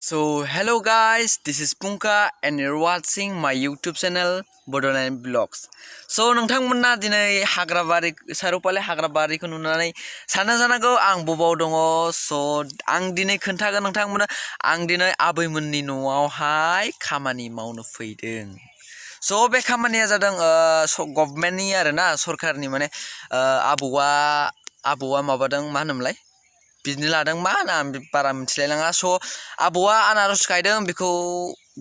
So hello guys, this is Punka and you're watching my YouTube channel Bodoland Vlogs. So नोंथांमोना दिनै हाग्राबारि सारुपाले हाग्राबारिखौ नुनानै सानना जानांगौ आं बबाव दङ so आं दिनै खोन्थागोन नोंथांमोना आं दिनै आबैमोननि न'आवहाय खामानि मावनो फैदों. So बे खामानिया जादों गभर्नमेन्टनि आरोना सरकारनि माने आबौआ माबादों मा होनोमोनलाय बिदिनो लादों मा आं बारा मिथिलायलाङा स' आबौआ आनारस गायदों बेखौ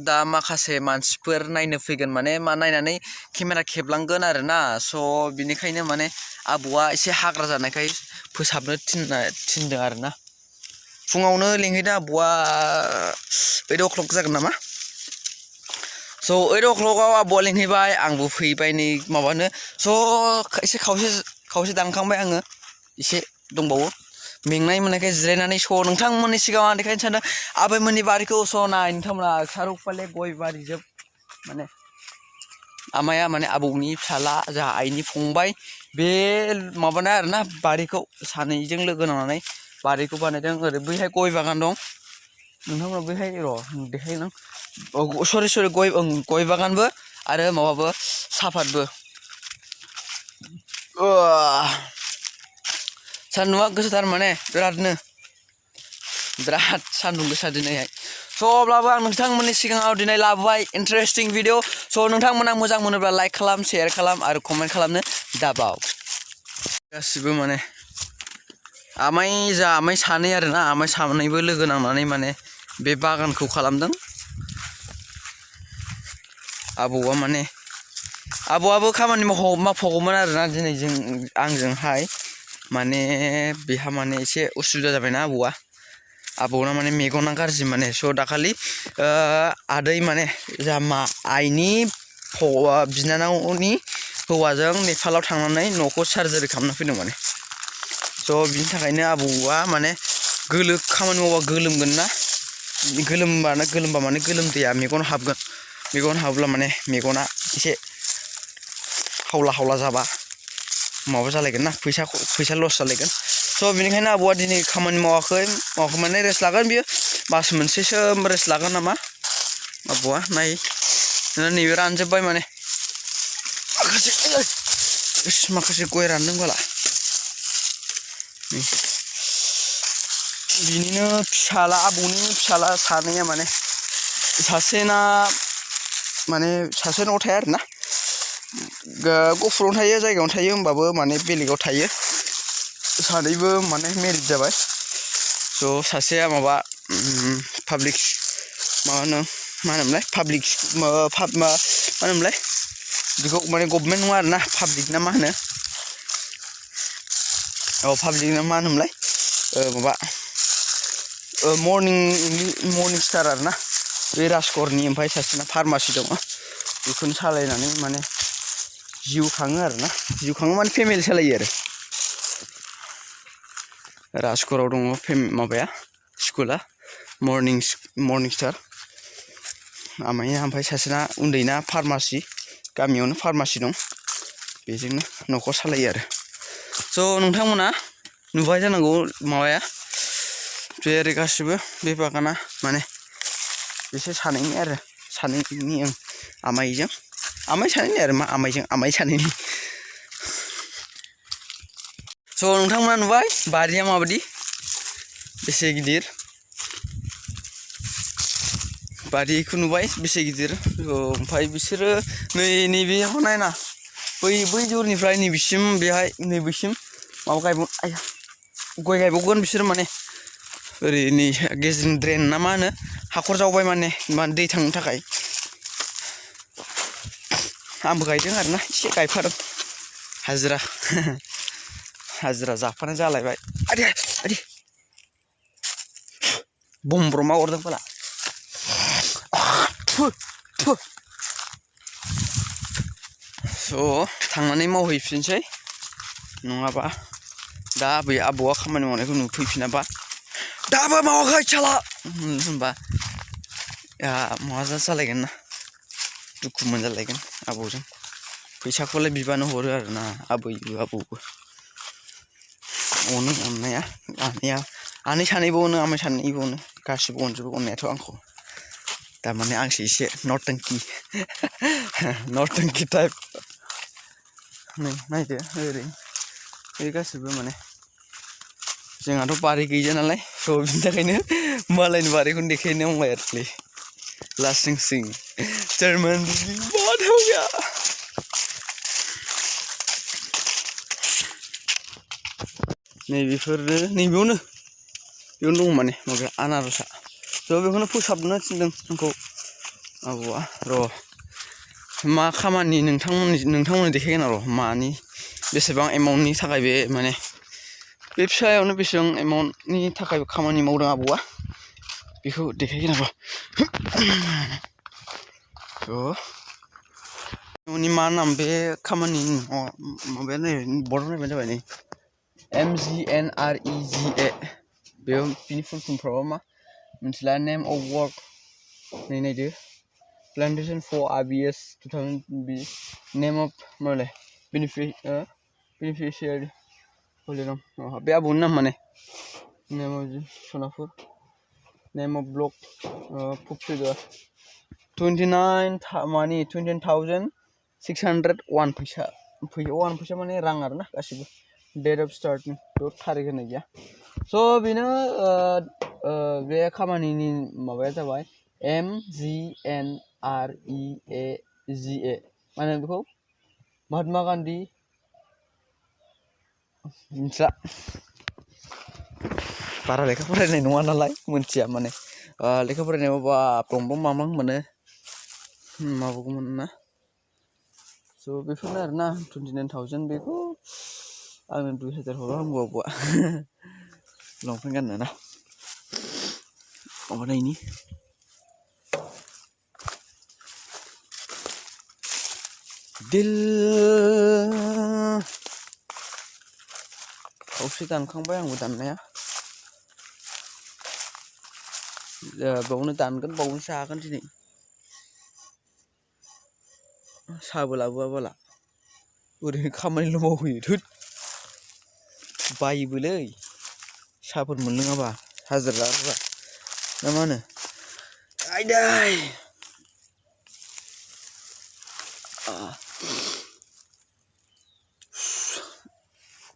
दा माखासे मानसिफोर नायनो फैगोन माने मा नायनानै केमेरा खेबलांगोन आरोना स' बिनिखायनो माने आबौआ एसे हाग्रा जानायखाय फोसाबनो थिनदों आरोना फुङावनो लिंहैदों आबौआ 8 o'clock जागोन नामा स' 8 o'clockआव आबौआ लिंहैबाय आंबो फैबाय नै माबानो स' एसे खावसे दानखांबाय आङो एसे दंबावो मेंनाय मोननायखाय जिरायनानै स' नोंथांमोननि सिगाङाव आं देखायनो सानदों आबैमोननि बारिखौ स' नाय नोंथांमोना सारुफाले गय बारि जोब माने आमाया माने आबौनि फिसाला जोंहा आइनि फंबाय बे माबानाय आरोना बारिखौ सानैजों लोगो नांनानै बारिखौ बानायदों ओरै बैहाय गय बागान दं नोंथांमोना बैहाय र' देखायनो सरि गय बागानबो आरो माबाबो साफातबो सान्दुंआ गोसाथार माने बिराद सान्दुं गोसा दिनैहाय स' अब्लाबो आं नोंथांमोननि सिगाङाव दिनै लाबोबाय इन्टारेस्टिं भिडिअ स' नोंथांमोना मोजां मोनोब्ला लाइक खालाम शेयार खालाम आरो कमेन्ट खालामनो दाबाव गासिबो माने आमाय सानै आरोना आमाय सानैबो लोगो नांनानै माने बे बागानखौ खालामदों आबौआबो खामानि मावफागौमोन आरोना दिनै आंजोंहाय माने बेहा माने एसे उसुबिदा जाबायना आबौना माने मेगना गाज्रि माने स' दाखालि आदै माने जाहा आइनि बिनानावनि हौवाजों नेपालाव थांनानै न'खौ सार्जारि खालामना फैदों माने स' बिनि थाखायनो आबौआ माने खामानि मावबा गोलोमबा माने गोलोमदैया मेगनाव हाबगोन मेगन हाबोब्ला माने मेगना एसे हावला जाबा माबा जालायगोन ना फैसा लस जालायगोन स' बिनिखायनो आबौआ दिनै खामानि मावाखै माने रेस्ट लागोन बियो मास मोनसेसो रेस्ट लागोन नामा आबौआ नैबे रानजोब्बाय माने माखासे गय रानदों बाला बिनिनो आबौनि फिसाला सानैया माने सासेनाव थाया आरोना गफुरावनो थायो जायगायावनो थायो होमबाबो माने बेलेगाव थायो सानैबो माने मेरिड जाबाय स' सासेया पाब्लिक मा होनोमोनलाय बेखौ माने गभर्नमेन्ट नङा आरोना पाब्लिक ना मा होनो पाब्लिक ना मा होनोमोनलाय मर्निं स्टार आरोना बे राजकरनि ओमफ्राय सासेना फार्मासि दङ बेखौनो सालायनानै माने जिउ खाङो माने फेमिलि सालायो आरो राजकराव दङ स्कुला मर्निं स्टार आमाइया ओमफ्राय सासेना उन्दैना फार्मासि गामियावनो फार्मासि दं बेजोंनो न'खर सालायो आरो स' नोंथांमोना नुबाय जानांगौ बे ओरै गासिबो बे बागाना माने बिसोर सानैनि आमाइ सानैनि आरो आमाइ सानैनि स' नोंथांमोना नुबाय बारिया माबायदि बेसे गिदिर बारिखौ नुबाय बेसे गिदिर ओमफ्राय बिसोरो नैबेयाव नायना बै जरनिफ्राय नैबेसिम गय गायबावगोन बिसोरो माने ओरै नै गेजेरनि ड्रेन ना मा होनो हाखर जावबाय माने दै थांनो थाखाय आंबो गायदों आरोना एसे गायफादों हाजिरा जाफानाय जालायबाय आदि बमब्रमा अरदों बाला स' थांनानै मावहैफिनसै नङाबा दा आबौआ खामानि मावनायखौ नुफैफिनाबा दाबो मावाखै साला होनबा माबा जालायगोन ना दुखु मोनजालायगोन आबौजों फैसाखौलाय बिबानो हरो आरोना आबौबो अनो अननाया आनै सानैबो अनो आमाइ सानैबो अनो गासिबो अनजोबो अननायाथ' आंखौ थारमाने आंसो एसे नौटंकी टाइप नै नायदो ओरै बे गासिबो माने जोंहाथ' बारि गैया नालाय स' बिनि थाखायनो मालायनि बारिखौनो देखायनो नांबाय आरोखि लासिं सिं जर्मन बहुत हो गया नैबेफोरनो नैबेयावनो दं माने माबाया आनारसा स' बेखौनो फोसाबनो थिनदों आंखौ आबौआ र' मा खामानि नोंथांमोननो देखायगोन र' मानि बेसेबां एमाउन्टनि थाखाय बे माने बे फिसायावनो बेसेबां एमाउन्टनि थाखाय खामानि मावदों आबौआ बेखौ देखायगोन र' थ' मा नाम बे खामानिनि माबाया नै बर्डआव नायबानो जाबाय नै MGNREGA बेयाव बिनि फुल फर्मफ्राबा मा मिथिला नेम अफ वर्क नै नायदो plantation for ABS 2020 name of मालाय बेनिफिशियारि हलिराम बे आबौनि नाम माने name of Sonapur name of block फुफिगा 29,601 फैसा 1 फैसा माने रां आरोना गासिबो डेट अफ स्टार्टिं थारिख होनाय गैया स' बेनो बे खामानिनि माबाया जाबाय MGNREGA माने बेखौ महात्मा गान्धी मिथिला बारा लेखा फरायनाय नङा नालाय मोनथिया माने लेखा फरायनायाव बाब मामां मोनो माबागौमोन ना स' बेफोरनो आरोना 29,000 बेखौ आंनो 2,000 हरबा हामगौ आबौआ लंपेन्ट गाननो ना माबानायनि दिल खावसे दानखांबाय आंबो दाननाया बावनो दानगोन बावनो जागोन दिनै साहाबो लाबोआ बाला ओरैनो खामानिल' मावहोयो थोद बायोबोलै साहाफोर मोनलोङाबा हाजिरा लाग्रा ना मा होनो आयदै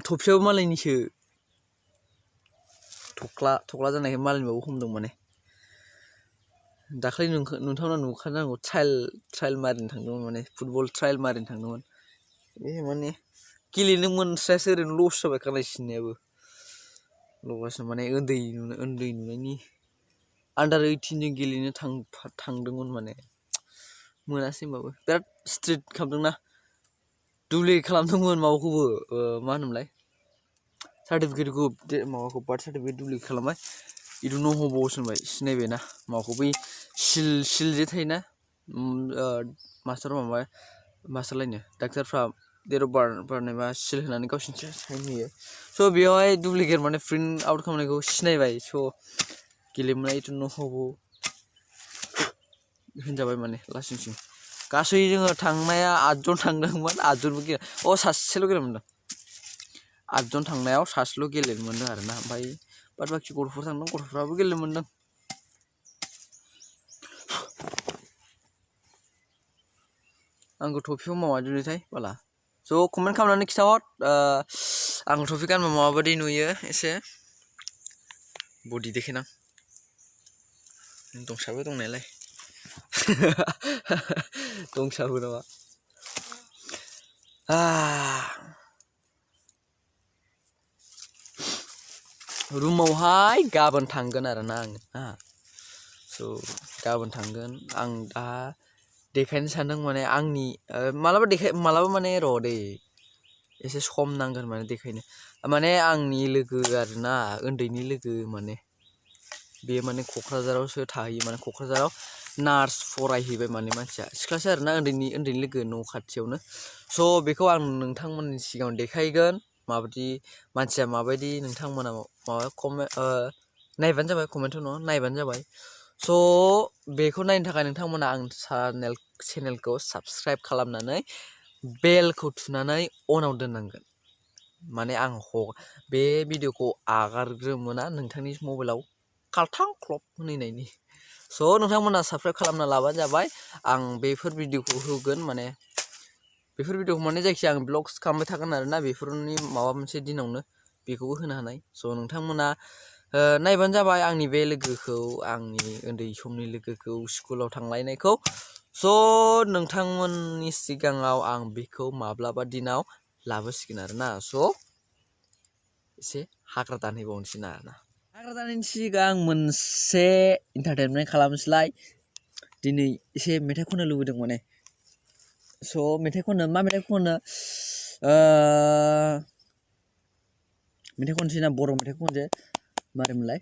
थफियाबो मालायनिसो थख्ला जानायखाय मालायनिबाबो हमदों माने दाख्लै नोंथांमोना नुखानांगौ ट्रायल मारिनो थांदोंमोन माने फुटबल ट्रायल मारिनो थांदोंमोन बे माने गेलेनो मोनस्रायासो ओरैनो लस जाबाय खानाय सिननायाबो लगासो माने उन्दै नुनायनि आन्डार 18 जों गेलेनो थांदोंमोन माने मोनासै होनबाबो बिराद स्ट्रिक्ट खालामदोंना दुब्लिकेट खालामदोंमोन माबाखौबो मा होनोमोनलाय सार्टिफिकेटखौ माबाखौ बार्थ सार्टिफिकेट दुब्लिकेट खालामबाय इदु न' हबावसो होनबाय सिनायबाय ना माबाखौ बै सिल जे थायोना मास्टार लायनो डाक्टारफ्रा डेट अफ बार्थ सिल होनानै गावसिनि साइन होयो स' बेयावहाय दुप्लिकेट माने प्रिन्ट आउट खालामनायखौ सिनायबाय स' गेलेमोना इदु न' हबाव होनजाबाय माने लासिंसिं गासै जोङो थांनाया 8 जन थांदोंमोन 8 जनबो सासेल' गेलेनो मोनदों 8 जन थांनायाव सासेल' गेलेनो मोनदों आरोना ओमफ्राय बाद बाखि गथ'फोर थांदों गथ'फ्राबो गेलेनो मोनदों आंखौ टपिकआव मावा दिनैथाय बाला स' कमेन्ट खालामनानै खिथाहर आं टपिक गानबा माबायदि नुयो एसे बडि देखायनां दंसाबो दंनायालाय दंसाबो नामा रुमावहाय गाबोन थांगोन आरोना आङो स' गाबोन थांगोन आं दा देखायनो सानदों माने आंनि मालाबा माने र' दे एसे सम नांगोन माने देखायनो माने आंनि लोगो आरोना उन्दैनि लोगो माने बे माने क'क्राझारावसो थाहैयो माने क'क्राझाराव नार्स फरायहैबाय माने मानसिया सिख्लासो आरोना उन्दैनि लोगो न' खाथियावनो स' बेखौ आं नोंथांमोननि सिगाङाव देखायगोन माबायदि मानसिया माबायदि नोंथांमोना नायबानो जाबाय कमेन्टआव नङा नायबानो जाबाय स' बेखौ नायनो थाखाय नोंथांमोना आं चेनेलखौ साबस्क्राइब खालामनानै बेलखौ थुनानै अनाव दोननांगोन माने आं बे भिडिअखौ आगारग्रोमोना नोंथांनि मबाइलाव खालथां क्लब होनैनायनि स' नोंथांमोना साबस्क्राइब खालामना लाबानो जाबाय आं बेफोर भिडिअखौ होगोन माने बेफोर भिडिअखौ माने जायखिया आं ब्लग्स खालामबाय थागोन आरोना बेफोरनि माबा मोनसे दिनावनो बेखौबो होनो हानाय स' नोंथांमोना नायबानो जाबाय आंनि बे लोगोखौ आंनि उन्दै समनि लोगोखौ स्कुलाव थांलायनायखौ स' नोंथांमोननि सिगाङाव आं बेखौ माब्लाबा दिनाव लाबोसिगोन आरोना स' एसे हाग्रा दानहैबावनोसै आरोना हाग्रा दाननायनि सिगां मोनसे इन्टारटेनमेन्ट खालामनोसैलाय दिनै एसे मेथाइ खननो लुबैदों माने स' मेथाइ खननो मा मेथाइ खननो मेथाइ खनसै ना बर' मेथाइ खनसै मारैमोनलाय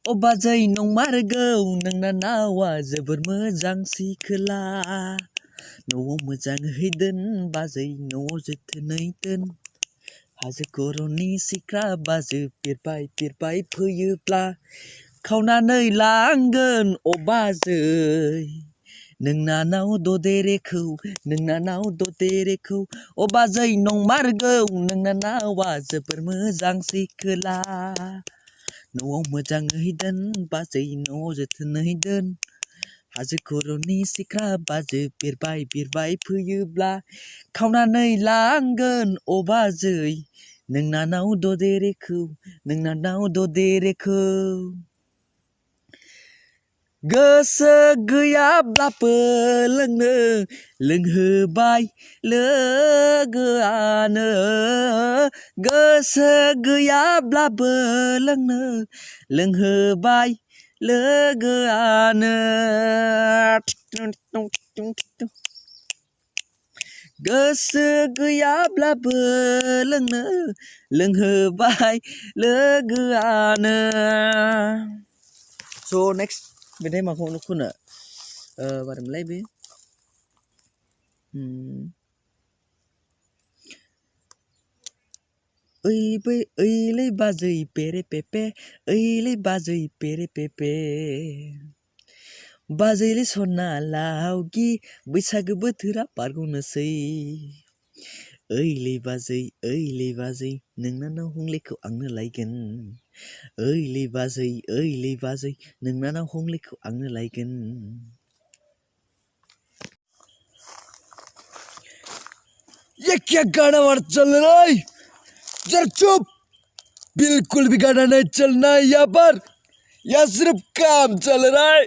अ बाजै नंमारगौ नोंना नावा जोबोर मोजांसै खोला न'आव मोजाङै दोन बाजै न'आव जोथोनै दोन हाजो खर'नि सिख्रा बाजो बिरबाय फैयोब्ला खावनानै लांगोन अ बाजै नोंनानाव ददेरेखौ अ बाजै नंमारगौ नोंना नावा जोबोर मोजांसै खोला न'आव मोजाङै दोन बाजै न'आव जोथोनै दोन हाजो खर'नि सिख्रा बाजो बिरबाय फैयोब्ला खावनानै लांगोन अ बाजै नोंनानाव ददेरेखौ गोसो गैयाब्लाबो लोंहोबाय लोगोआनो गोसो गैयाब्लाबो लोंहोबाय लोगोआनो गोसो गैयाब्लाबो लोंहोबाय लोगोआनो स' नेक्स्ट मेथाइ माखौनो खनो मारैमोनलाय बे ओइलै बाजै पेरे पेपे बाजैलै सना लावगि बैसागो बोथोरा बारग'नोसै ओइलै बाजै नोंनानाव हंलेखौ आंनो लायगोन ओइलै बाजै नोंनानाव हंलेखौ आंनो लायगोन ये क्या गाना वार चल रहा है जरा चुप बिल्कुल भी गाना नहीं चलना है यहाँ पर यहाँ सिर्फ काम चल रहा है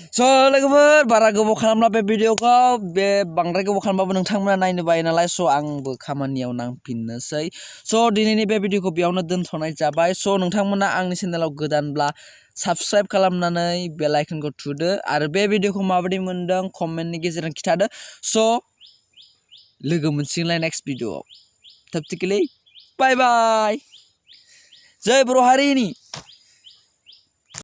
स' लोगोफोर बारा गोबाव खालामला बे भिडिअखौ बे बांद्राय गोबाव खालामबाबो नोंथांमोना नायनो बायो नालाय स' आंबो खामानियाव नांफिननोसै स' दिनैनि बे भिडिअखौ बेयावनो दोनथ'नाय जाबाय स' नोंथांमोना आंनि चेनेलाव गोदानब्ला साबस्क्राइब खालामनानै बेल आइकनखौ थुदो आरो बे भिडिअखौ माबायदि मोनदों कमेन्टनि गेजेरजों खिथादो स' लोगो मोनसिगोनलाय नेक्स्ट भिडिअआव थाब थिखिलै बाय बाय जय बर' हारिनि